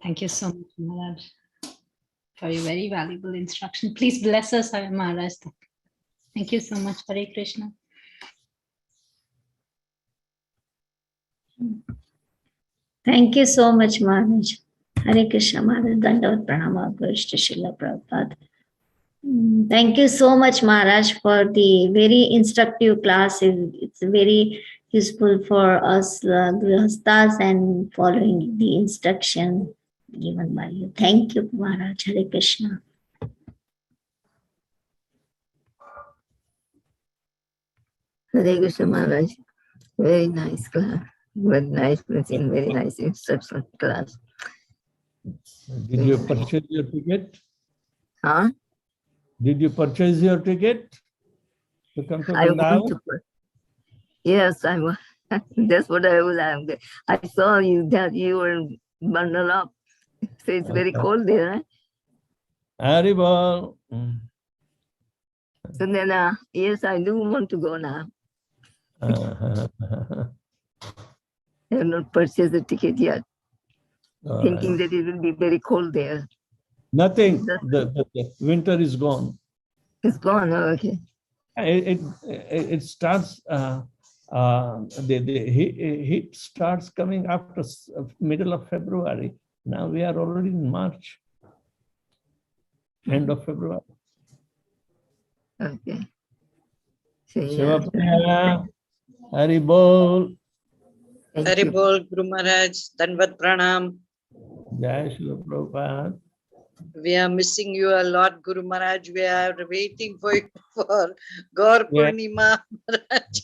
Thank you so much, Maharaj, for your very valuable instruction. Please bless us, Maharaj. Thank you so much. Hare Krishna. Thank you so much, Maharaj. Hare Krishna, Maharaj. Dandavat Pranama, Gurishta Srila Prabhupada. Thank you so much, Maharaj, for the very instructive class. It's very useful for us grihasthas and following the instruction given by you. Thank you, Maharaj. Hare Krishna. Hare Krishna Maharaj. Very nice class. Very nice preaching, very nice instruction class. Did you purchase your ticket? Huh? Did you purchase your ticket to come to I want Vrindavan? to. Yes, I was. That's what I was. I saw you that you were bundled up. So it's very cold there. Huh? Haribol. So then, yes, I do want to go now. I have not purchased the ticket yet, thinking that it will be very cold there. Nothing. The winter is gone. It's gone. Oh, okay. It starts. The heat starts coming after middle of February. Now we are already in March, end of February. Okay. Shiva Priya, Hari Bol. Hari Bol, Guru Maharaj, Danvat Pranam. Jai Shri Prabhupada. We are missing you a lot, Guru Maharaj. We are waiting for you for Gaur Purnima, Maharaj.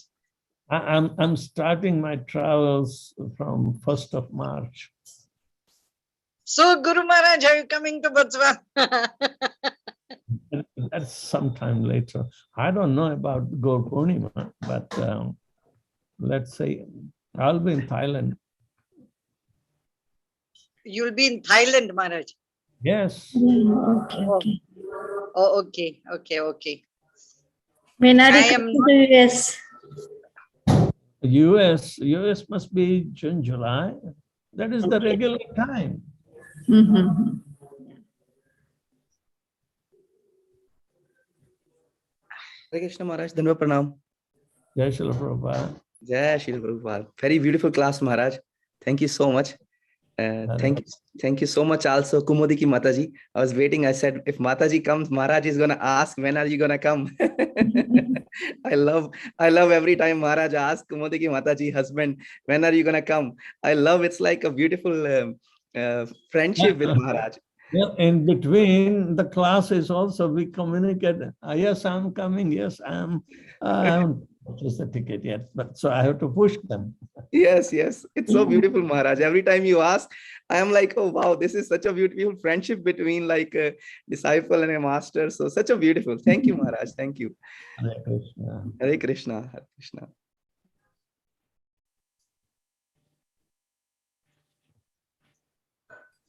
I'm starting my travels from 1st of March. So, Guru Maharaj, are you coming to Botswana? That's sometime later. I don't know about Gaur Purnima, but let's say I'll be in Thailand. You'll be in Thailand, Maharaj. Yes. Okay. Oh, okay. When are you coming to US? US must be June, July. That is the regular time. Mm-hmm. Hare Krishna Maharaj, Dhanva Pranam. Jai Shri Prabhupada. Jai Shri Prabhupada. Very beautiful class, Maharaj. Thank you so much. Thank you so much also, Kumudi ki Mataji. I was waiting. I said, if Mataji comes, Maharaj is gonna ask, when are you gonna come? I love every time Maharaj asks Kumudi ki Mataji, husband, when are you gonna come? I love, it's like a beautiful friendship with Maharaj. Yeah, in between the classes also we communicate. Yes, I'm coming. Yes, I haven't purchased the ticket yet, but so I have to push them. Yes. It's so beautiful, Maharaj. Every time you ask, I am like, oh wow, this is such a beautiful friendship between like a disciple and a master. So such a beautiful. Thank you, Maharaj. Thank you. Hare Krishna. Hare Krishna. Hare Krishna.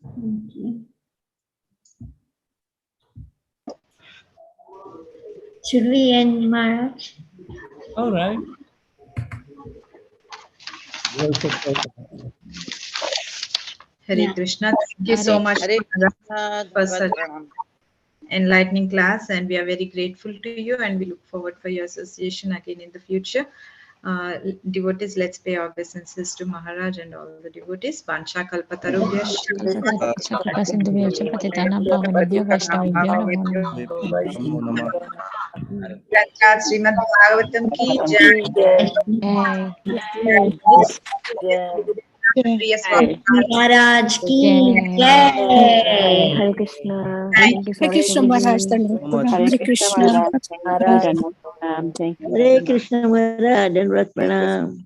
Okay. Should we end, Maharaj? All right. Hare Krishna. Thank you so much for such enlightening class, and we are very grateful to you, and we look forward for your association again in the future. Devotees, let's pay our obeisances to Maharaj and all the devotees. Vansha kalpatarubhya Srimad Bhagavatam ki jai. Priya Swami Maharaj ki jai. Hare Krishna. Hare Krishna Maharaj. Hare Krishna. Hare Krishna Maharaj, Danvat Pranam.